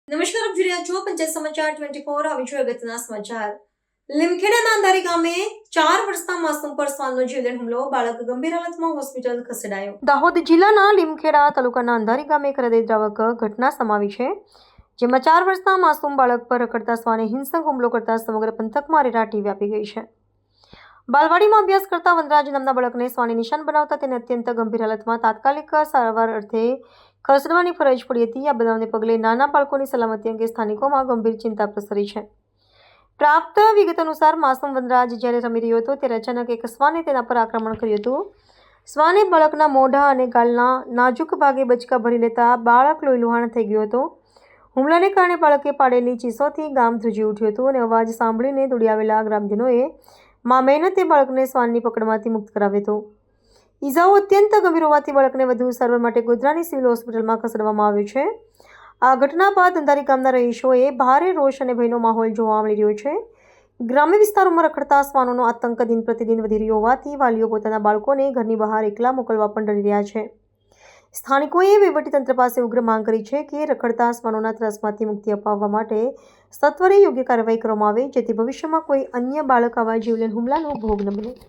નમસ્કાર, આપ જોઈ રહ્યા છો પંચાયત સમાચાર 24। આવી છે અગત્યના સમાચાર। લીમખેડાના અંધારી ગામે 4 વર્ષના માસૂમ પર શ્વાનનો જીવલેણ હુમલો, બાળક ગંભીર હાલતમાં હોસ્પિટલ ખસેડાયો। દાહોદ જિલ્લાના લીમખેડા તાલુકાના અંધારી ગામે એક હૃદયદ્રાવક ઘટના સમાવી છે, જેમાં 4 વર્ષના માસૂમ બાળક પર રખડતા શ્વાને હિંસક હુમલો કરતા સમગ્ર પંથકમાં અરેરાટી વ્યાપી ગઈ છે। બાલવાડીમાં અભ્યાસ કરતા વનરાજ નામના બાળકને શ્વાને નિશાન બનાવતા તેને અત્યંત ગંભીર હાલતમાં તાત્કાલિક સારવાર અર્થે ખસેડવાની ફરજ પડી હતી। આ બનાવને પગલે નાના બાળકોની સલામતી અંગે સ્થાનિકોમાં ગંભીર ચિંતા પ્રસરી છે। પ્રાપ્ત વિગત અનુસાર માસૂમ વનરાજ જ્યારે રમી રહ્યો હતો ત્યારે અચાનક એક શ્વાને તેના પર આક્રમણ કર્યું હતું। શ્વાને બાળકના મોઢા અને ગાલના નાજુક ભાગે બચકા ભરી લેતા બાળક લોહીલુહાણ થઈ ગયો હતો। હુમલાને કારણે બાળકે પાડેલી ચીસોથી ગામ ધ્રુજી ઉઠ્યું હતું અને અવાજ સાંભળીને દોડી આવેલા ગ્રામજનોએ મા મહેનતે બાળકને શ્વાનની પકડમાંથી મુક્ત કરાવ્યો હતો। ઈજાઓ અત્યંત ગંભીર હોવાથી બાળકને વધુ સારવાર માટે ગોધરાની સિવિલ હોસ્પિટલમાં ખસેડવામાં આવ્યો છે। આ ઘટના બાદ અંધારી ગામના રહીશોએ ભારે રોષ અને ભયનો માહોલ જોવા મળી રહ્યો છે। ગ્રામ્ય વિસ્તારોમાં રખડતા શ્વાનોનો આતંક દિન પ્રતિદિન વધી રહ્યો હોવાથી વાલીઓ પોતાના બાળકોને ઘરની બહાર એકલા મોકલવા પણ ડરી રહ્યા છે। સ્થાનિકોએ વહીવટીતંત્ર પાસે ઉગ્ર માંગ કરી છે કે રખડતા શ્વાનોના ત્રાસમાંથી મુક્તિ અપાવવા માટે સત્વરે યોગ્ય કાર્યવાહી કરવામાં આવે, જેથી ભવિષ્યમાં કોઈ અન્ય બાળક આવા જીવલેણ હુમલાનો ભોગ ન બને।